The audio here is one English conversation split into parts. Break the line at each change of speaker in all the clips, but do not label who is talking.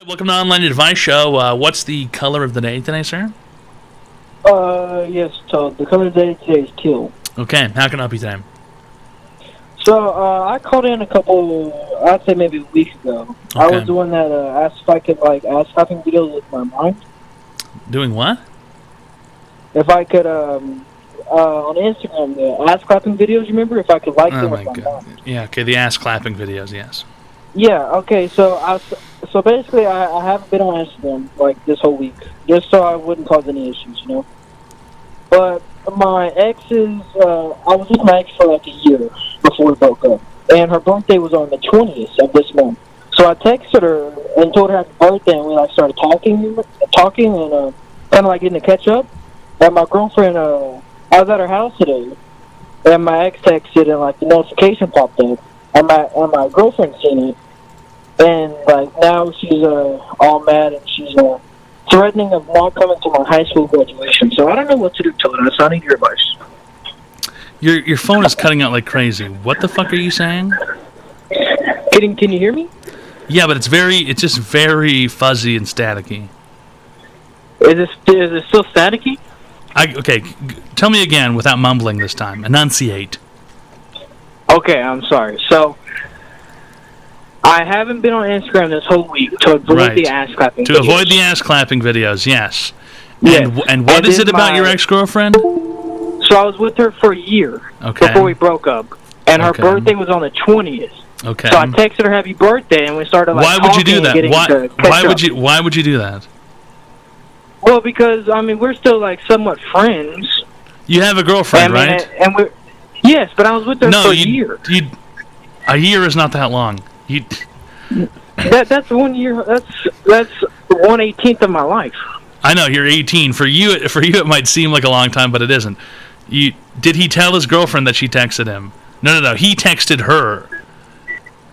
Welcome to Online Advice Show. What's the color of the day today, sir?
Yes, so the color of the day today is teal.
Okay, how can I help you today?
So, I called in a couple, I'd say maybe a week ago.
Okay.
I was the one that asked if I could, ask slapping videos with my mind.
Doing what?
If I could, on Instagram, the ass clapping videos, you remember? If I could like them with my mind.
Yeah, okay, the ass clapping videos, yes.
Yeah, okay, so basically I haven't been on Instagram, this whole week, just so I wouldn't cause any issues, you know? But my ex's, I was with my ex for a year before we broke up, and her birthday was on the 20th of this month. So I texted her and told her happy birthday, and we started talking and kind of getting to catch up. And my girlfriend, I was at her house today, and my ex texted, and the notification popped up, and my girlfriend seen it, and now she's all mad, and she's threatening of not coming to my high school graduation. So I don't know what to do to her. So I need your advice.
Your phone is cutting out like crazy. What the fuck are you saying?
Can you hear me?
Yeah, but it's just very fuzzy and staticky.
Is it still staticky?
Okay, tell me again without mumbling this time. Enunciate.
Okay, I'm sorry. So I haven't been on Instagram this whole week to avoid the ass clapping.
To avoid the ass clapping videos, yes.
Yes.
And what is it about your ex-girlfriend?
So I was with her for a year before we broke up, and her birthday was on the 20th.
Okay.
So I texted her happy birthday, and we started
Why would you do that? Why would you do that?
Well, because we're still somewhat friends.
You have a girlfriend, right?
And we're yes, but I was with her for a year.
A year is not that long.
That's 1 year. That's 1/18 of my life.
I know you're 18. For you, it might seem like a long time, but it isn't. Did he tell his girlfriend that she texted him? No. He texted her.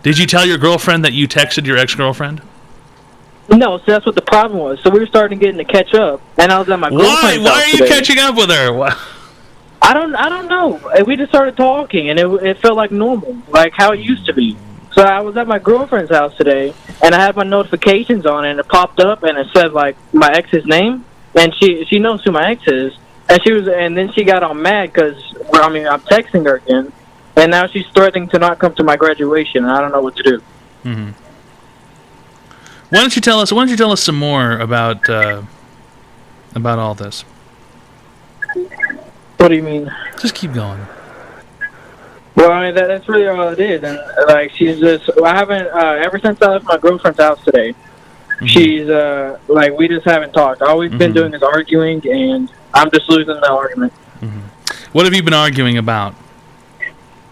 Did you tell your girlfriend that you texted your ex-girlfriend?
No, so that's what the problem was. So we were starting getting to catch up, and I was at my girlfriend's house.
Why are you catching up with her?
I don't know. We just started talking, and it felt like normal, like how it used to be. So I was at my girlfriend's house today, and I had my notifications on, and it popped up, and it said my ex's name, and she knows who my ex is, and then she got all mad because I'm texting her again, and now she's threatening to not come to my graduation, and I don't know what to do.
Mm-hmm. Why don't you tell us some more about all this?
What do you mean?
Just keep going.
Well, that's really all it is, and she's just. I haven't ever since I left my girlfriend's house today. Mm-hmm. She's we just haven't talked. All we've been doing is arguing, and I'm just losing the argument.
Mm-hmm. What have you been arguing about?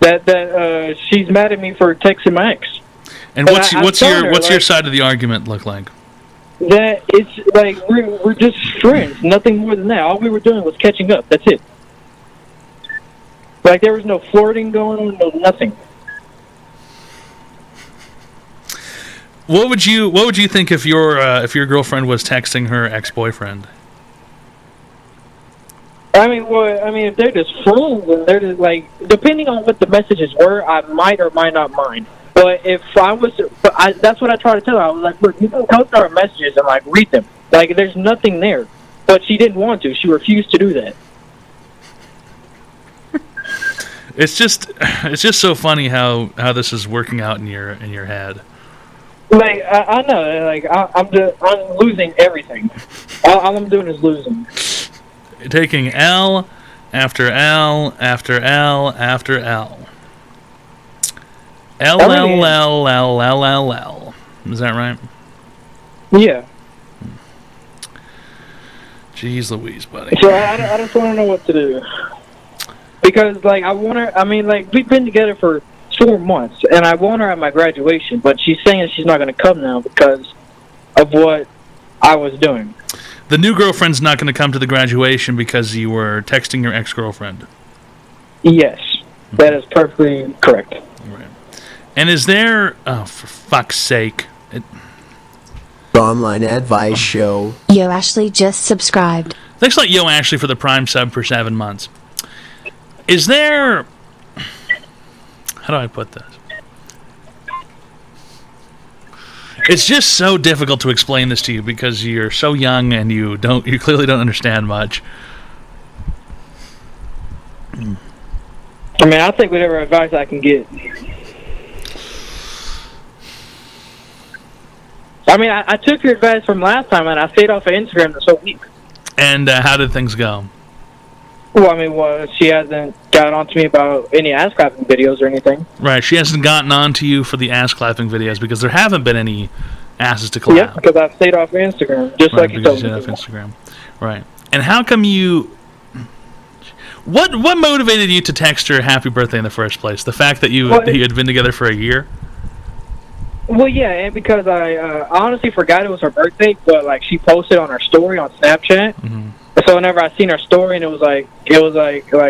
That she's mad at me for texting my ex.
And what's your side of the argument look like?
That it's we're just friends, nothing more than that. All we were doing was catching up. That's it. There was no flirting going on, no nothing.
What would you think if your girlfriend was texting her ex-boyfriend?
If they're just friends and they're just depending on what the messages were, I might or might not mind. But if I was, that's what I try to tell her. I was like, look, you can go through our messages and read them. There's nothing there. But she didn't want to. She refused to do that.
It's just so funny how this is working out in your head.
I know. I'm losing everything. All I'm doing is losing.
Taking L after L after L after L. L L L L L L L. Is that right?
Yeah.
Jeez Louise, buddy.
So I just want to know what to do. Because, I want her, we've been together for 4 months, and I want her at my graduation, but she's saying she's not going to come now because of what I was doing.
The new girlfriend's not going to come to the graduation because you were texting your ex-girlfriend?
Yes, that is perfectly correct.
Right. And is there, oh, for fuck's sake.
Online Advice Show.
Yo, Ashley just subscribed.
Thanks a lot, Yo Ashley, for the Prime sub for 7 months. Is there... How do I put this? It's just so difficult to explain this to you because you're so young and you clearly don't understand much.
I mean, I'll take whatever advice I can get. I mean, I took your advice from last time, and I stayed off of Instagram this whole week.
And how did things go?
Well, I mean, she hasn't gotten on to me about any ass-clapping videos or anything.
Right, she hasn't gotten on to you for the ass-clapping videos because there haven't been any asses to clap.
Yeah, because I stayed off of Instagram, just like you told me.
Off Instagram. Right. And how come you... What motivated you to text her happy birthday in the first place? The fact that you had been together for a year?
Well, yeah, and because I honestly forgot it was her birthday, but like she posted on her story on Snapchat. Mm-hmm. So whenever I seen her story, and it was like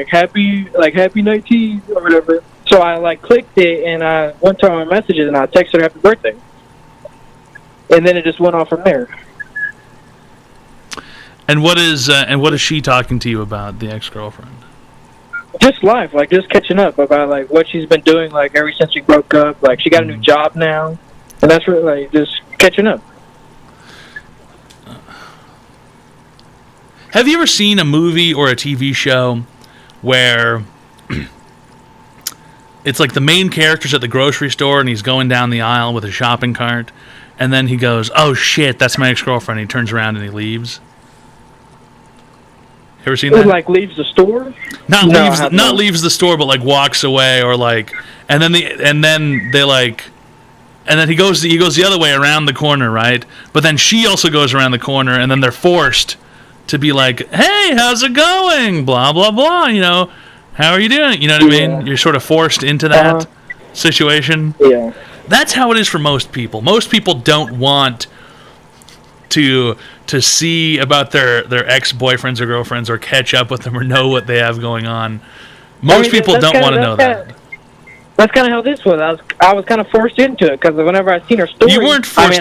happy 19 or whatever. So I like clicked it, and I went to my messages, and I texted her happy birthday, and then it just went on from there.
And what is she talking to you about, the ex-girlfriend?
Just life, like just catching up about like what she's been doing, like ever since we broke up. Like she got a new job now, and that's really like just catching up.
Have you ever seen a movie or a TV show where it's like the main character's at the grocery store and he's going down the aisle with a shopping cart, and then he goes, "Oh shit, that's my ex-girlfriend." He turns around and he leaves. You ever seen that?
Like leaves the store?
Not leaves the store, but like walks away, or like, and then he goes the other way around the corner, right? But then she also goes around the corner, and then they're forced to be like, "Hey, how's it going? Blah blah blah. You know, how are you doing?" You know what I mean? You're sort of forced into that situation.
Yeah.
That's how it is for most people. Most people don't want to see about their ex-boyfriends or girlfriends or catch up with them or know what they have going on. Most people don't want to know that.
That's kind of how this was. I was kind of forced into it because whenever I seen her story,
you weren't forced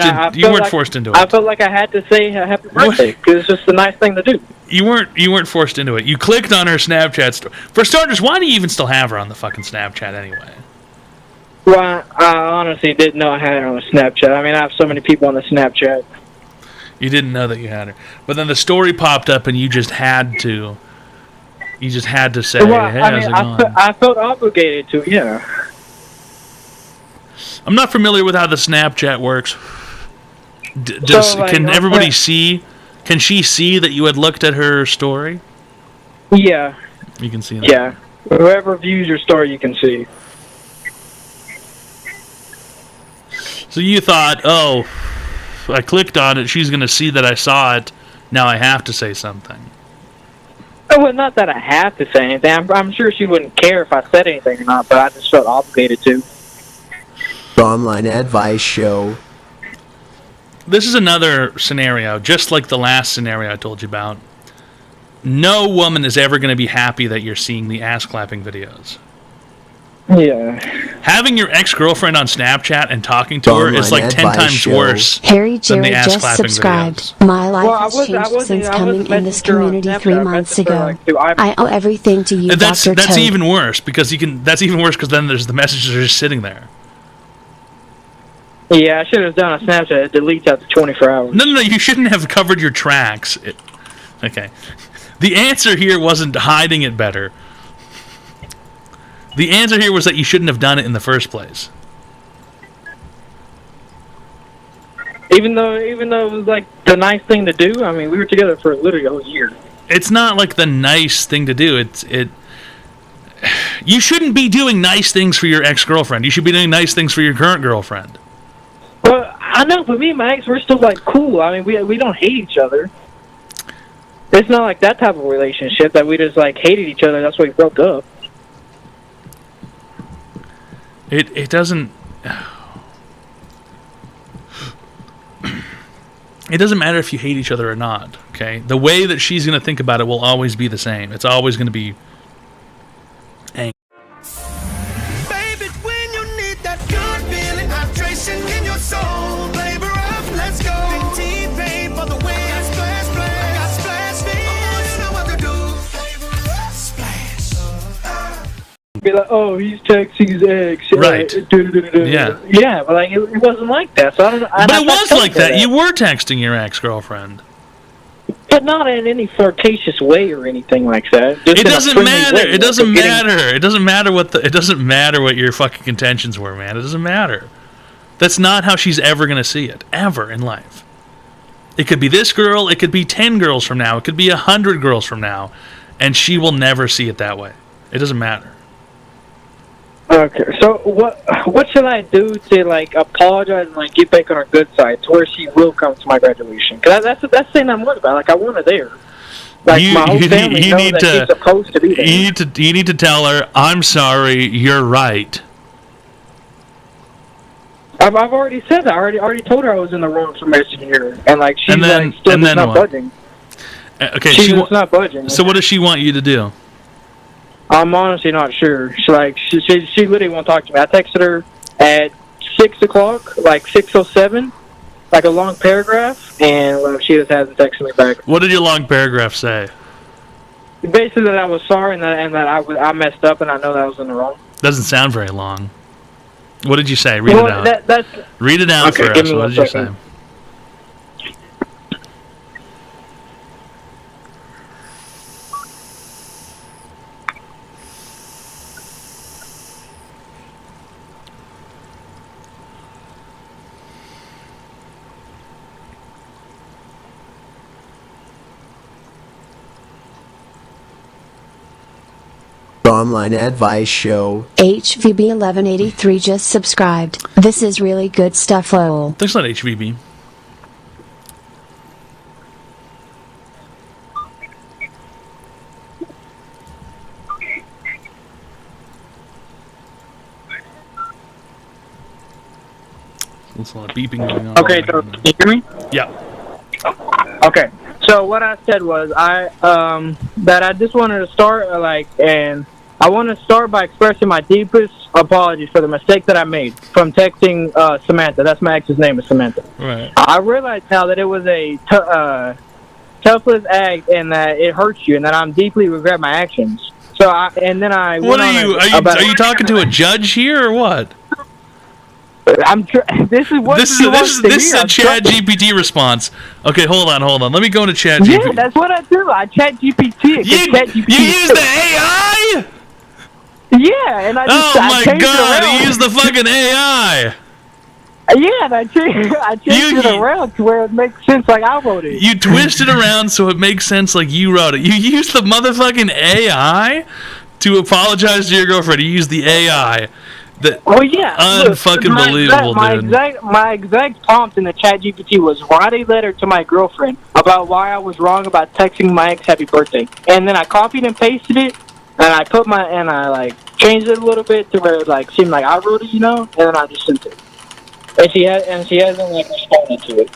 into it.
I felt like I had to say happy birthday because it's just a nice thing to do.
You weren't forced into it. You clicked on her Snapchat story. For starters, why do you even still have her on the fucking Snapchat anyway?
Well, I honestly didn't know I had her on the Snapchat. I mean, I have so many people on the Snapchat.
You didn't know that you had her, but then the story popped up, and you just had to. You just had to say,
well,
"Hey,
how's it going?" I felt obligated to. Yeah.
I'm not familiar with how the Snapchat works. Can everybody see? Can she see that you had looked at her story?
Yeah.
You can see that.
Yeah. Whoever views your story, you can see.
So you thought, oh, I clicked on it. She's going to see that I saw it. Now I have to say something.
Well, not that I have to say anything. I'm sure she wouldn't care if I said anything or not, but I just felt obligated to.
Online advice show.
This is another scenario, just like the last scenario I told you about. No woman is ever going to be happy that you're seeing the ass-clapping videos.
Yeah.
Having your ex-girlfriend on Snapchat and talking to her is like 10 times worse
Harry
than the
Jerry just
ass-clapping
subscribed.
videos.
My life has changed since coming in this community 3 months ago. I owe everything to you,
That's
Dr. Toad.
even worse because that's even worse because then there's the messages are just sitting there.
Yeah, I should have done a Snapchat. It deletes after 24 hours.
No, you shouldn't have covered your tracks. Okay. The answer here wasn't hiding it better. The answer here was that you shouldn't have done it in the first place.
Even though it was like the nice thing to do. I mean, we were together for literally a whole year.
It's not like the nice thing to do. You shouldn't be doing nice things for your ex-girlfriend. You should be doing nice things for your current girlfriend.
Well, I know, but me and my ex, we're still like cool. I mean, we don't hate each other. It's not like that type of relationship that we just like hated each other. That's why we broke up.
It doesn't. It doesn't matter if you hate each other or not. Okay, the way that she's going to think about it will always be the same. It's always going to be.
Baby, when you need that good feeling, hydration in your soul, labor up, let's go. T-Pain for the win. I splash, splash, I got splash, you know what to do. Splash.
be like, oh, he's texting his ex.
Right.
Yeah. Yeah, but like, it wasn't like that. So
but it was like that. You were texting your ex-girlfriend.
But not in any flirtatious way or anything like that.
It doesn't matter. It doesn't matter. It doesn't matter what your fucking intentions were, man. It doesn't matter. That's not how she's ever going to see it. Ever in life. It could be this girl. It could be 10 girls from now. It could be 100 girls from now. And she will never see it that way. It doesn't matter.
Okay, so what should I do to like apologize and like get back on her good side to where she will come to my graduation? Because that's the thing I'm worried about. Like I want her there. Like my whole family knows that she's supposed to be there.
You need to tell her, I'm sorry, you're right.
I've already said that. I already told her I was in the wrong for messaging her, and like she's like still not budging.
Okay,
she's not budging.
So what does she want you to do?
I'm honestly not sure. She literally won't talk to me. I texted her at 6 o'clock, like 6:07, like a long paragraph, and she just hasn't texted me back.
What did your long paragraph say?
Basically that I was sorry and that I messed up and I know that I was in the wrong.
Doesn't sound very long. What did you say? Read it out. Read it out for us. What did you say?
Online advice show.
HVB 1183 just subscribed. This is really good stuff, lol.
Thanks a lot, HVB. There's a lot of beeping going on.
Okay, so can you hear me?
Yeah.
Okay. So what I said was that I just wanted to start and I want to start by expressing my deepest apologies for the mistake that I made from texting Samantha. That's my ex's name is Samantha.
Right.
I realized now that it was a toughless act and that it hurts you and that I'm deeply regret my actions. So
What are you? Are you talking to a judge here or what?
This is
a Chat GPT response. Okay, hold on. Let me go into Chat GPT.
Yeah, that's what I do. I Chat GPT.
You use the AI?
Yeah, and I just
my God! You use the fucking AI.
Yeah, and I changed it around to where it makes sense like I wrote it.
You twist it around so it makes sense like you wrote it. You use the motherfucking AI to apologize to your girlfriend. You use the AI. Unfucking believable, dude.
My exact prompt in the Chat GPT was write a letter to my girlfriend about why I was wrong about texting my ex happy birthday, and then I copied and pasted it, and I changed it a little bit to where it seemed like I wrote it, and then I just sent it, and she hasn't responded to it.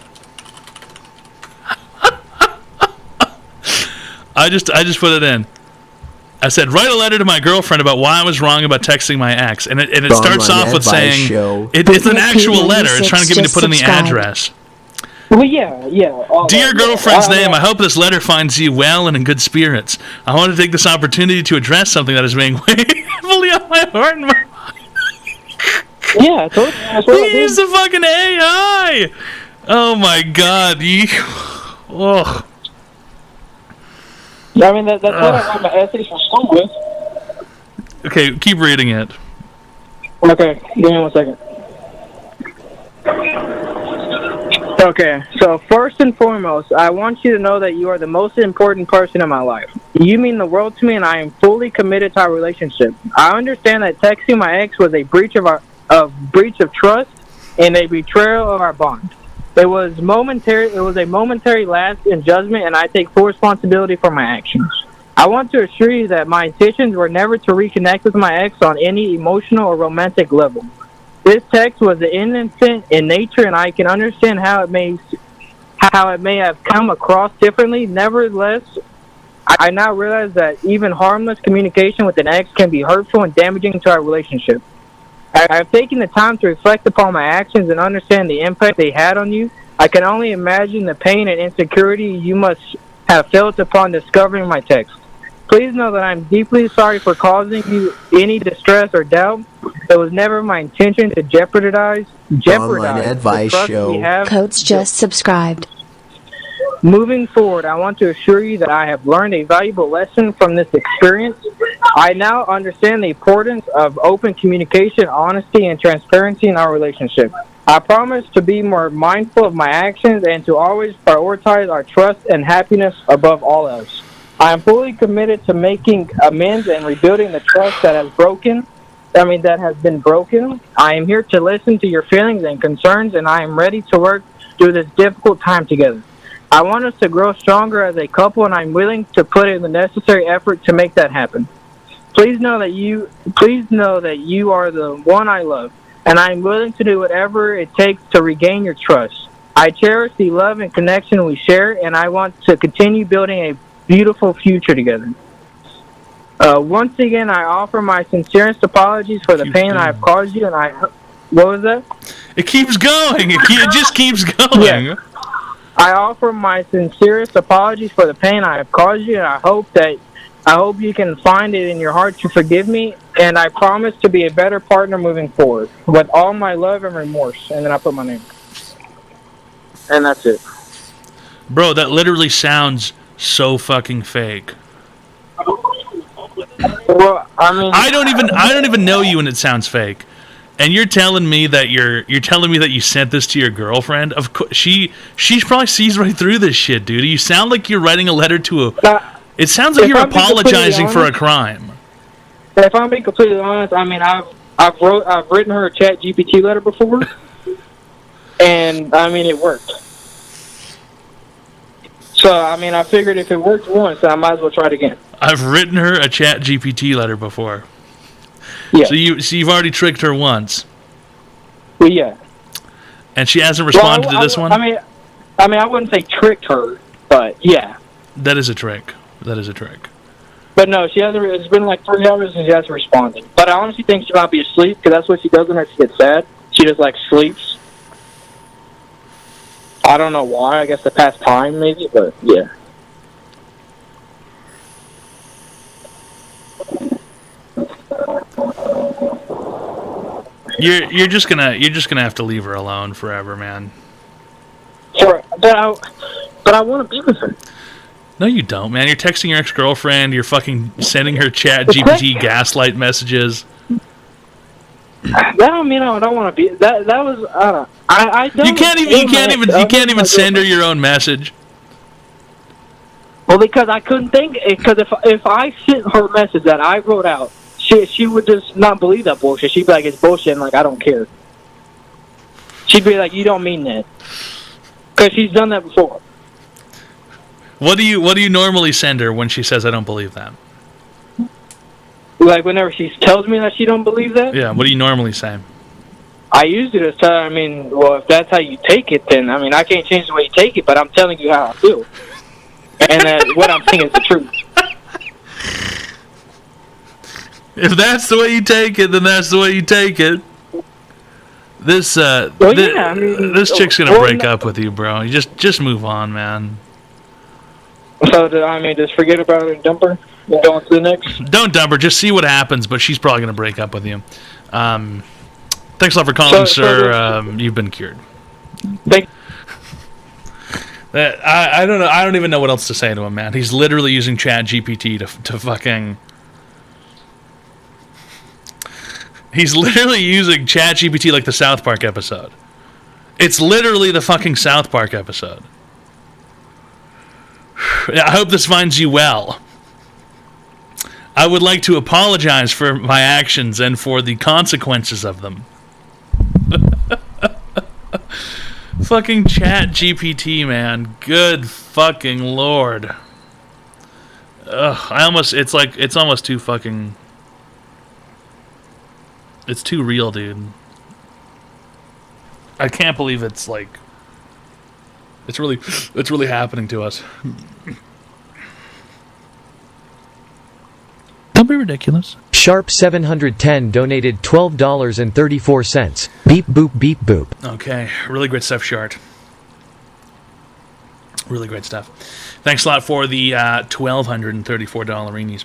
I just put it in. I said, write a letter to my girlfriend about why I was wrong about texting my ex. And it starts off with saying, it's an actual letter. It's trying to get me to put in the address.
Well, yeah.
Dear girlfriend's name, I hope this letter finds you well and in good spirits. I want to take this opportunity to address something that is weighing heavily on my heart and my mind.
Yeah, totally.
Use the fucking AI. Oh, my God. Oh.
I mean, that's what I got my essays for school with.
Okay, keep reading it.
Okay, give me 1 second. Okay, so first and foremost, I want you to know that you are the most important person in my life. You mean the world to me, and I am fully committed to our relationship. I understand that texting my ex was a breach of trust and a betrayal of our bond. It was a momentary lapse in judgment, and I take full responsibility for my actions. I want to assure you that my intentions were never to reconnect with my ex on any emotional or romantic level. This text was innocent in nature, and I can understand how it may have come across differently. Nevertheless, I now realize that even harmless communication with an ex can be hurtful and damaging to our relationship. I've taken the time to reflect upon my actions and understand the impact they had on you. I can only imagine the pain and insecurity you must have felt upon discovering my text. Please know that I'm deeply sorry for causing you any distress or doubt. It was never my intention to jeopardize
Online advice
the trust
show.
we have.
Coach just subscribed.
Moving forward, I want to assure you that I have learned a valuable lesson from this experience. I now understand the importance of open communication, honesty, and transparency in our relationship. I promise to be more mindful of my actions and to always prioritize our trust and happiness above all else. I am fully committed to making amends and rebuilding the trust that has been broken. I am here to listen to your feelings and concerns, and I am ready to work through this difficult time together. I want us to grow stronger as a couple, and I'm willing to put in the necessary effort to make that happen. Please know that you are the one I love, and I'm willing to do whatever it takes to regain your trust. I cherish the love and connection we share, and I want to continue building a beautiful future together. Once again, I offer my sincerest apologies for the pain I have caused you, and what was that?
It keeps going. It just keeps going.
Yeah. I offer my sincerest apologies for the pain I have caused you, and I hope you can find it in your heart to forgive me, and I promise to be a better partner moving forward with all my love and remorse. And then I put my name. And that's it.
Bro, that literally sounds so fucking fake.
Well, I mean,
I don't even know you, and it sounds fake. And you're telling me that you sent this to your girlfriend? Of course, she probably sees right through this shit, dude. You sound like you're writing a letter to a. It sounds like you're apologizing for a crime.
If I'm being completely honest, I mean I've written her a chat GPT letter before, and I mean it worked. So I mean I figured if it worked once, then I might as well try it again.
I've written her a chat GPT letter before.
Yeah.
So you've already tricked her once.
Well, yeah.
And she hasn't responded to this one?
I mean I wouldn't say tricked her, but yeah.
That is a trick.
But no, she hasn't. It's been like 3 hours and she hasn't responded. But I honestly think she might be asleep because that's what she does whenever she gets sad. She just like sleeps. I don't know why. I guess to pass time, maybe. But yeah.
You're just gonna have to leave her alone forever, man.
Sure, but I want to be with her.
No, you don't, man. You're texting your ex-girlfriend. You're fucking sending her chat GPT gaslight messages.
That don't mean I don't want to be. That was I don't.
You can't even send her your own message.
Well, because I couldn't think. Because if I sent her a message that I wrote out, she would just not believe that bullshit. She'd be like, it's bullshit, and like, I don't care. She'd be like, you don't mean that. Because she's done that before.
What do you normally send her when she says, I don't believe that?
Like, whenever she tells me that she don't believe that?
Yeah, what do you normally say?
I usually just tell her, I mean, well, if that's how you take it, then, I mean, I can't change the way you take it, but I'm telling you how I feel. And what I'm saying is the truth.
If that's the way you take it, then that's the way you take it. This this chick's gonna break up with you, bro. You just move on, man.
So, just forget about it and dump her and go on to the next?
Don't dump her. Just see what happens, but she's probably gonna break up with you. Thanks a lot for calling, sir. You've been cured. I don't know. I don't even know what else to say to him, man. He's literally using Chat GPT to fucking. He's literally using Chat GPT like the South Park episode. It's literally the fucking South Park episode. I hope this finds you well. I would like to apologize for my actions and for the consequences of them. Fucking Chat GPT, man. Good fucking lord. Ugh, it's almost too fucking... It's too real, dude. I can't believe it's like... It's really happening to us. Don't be ridiculous.
Sharp 710 donated $12.34. Beep boop beep boop.
Okay, really great stuff, Shart. Really great stuff. Thanks a lot for the $1,234 Dollarinis.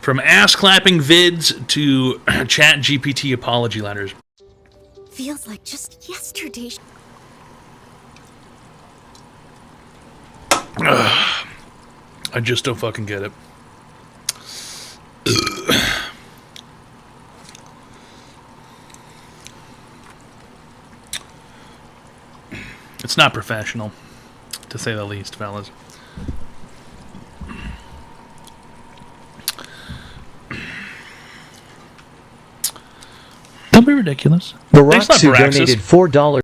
From ass-clapping vids to chat GPT apology letters.
Feels like just yesterday.
I just don't fucking get it. It's not professional, to say the least, fellas. Don't be ridiculous.
Baraksu donated $4.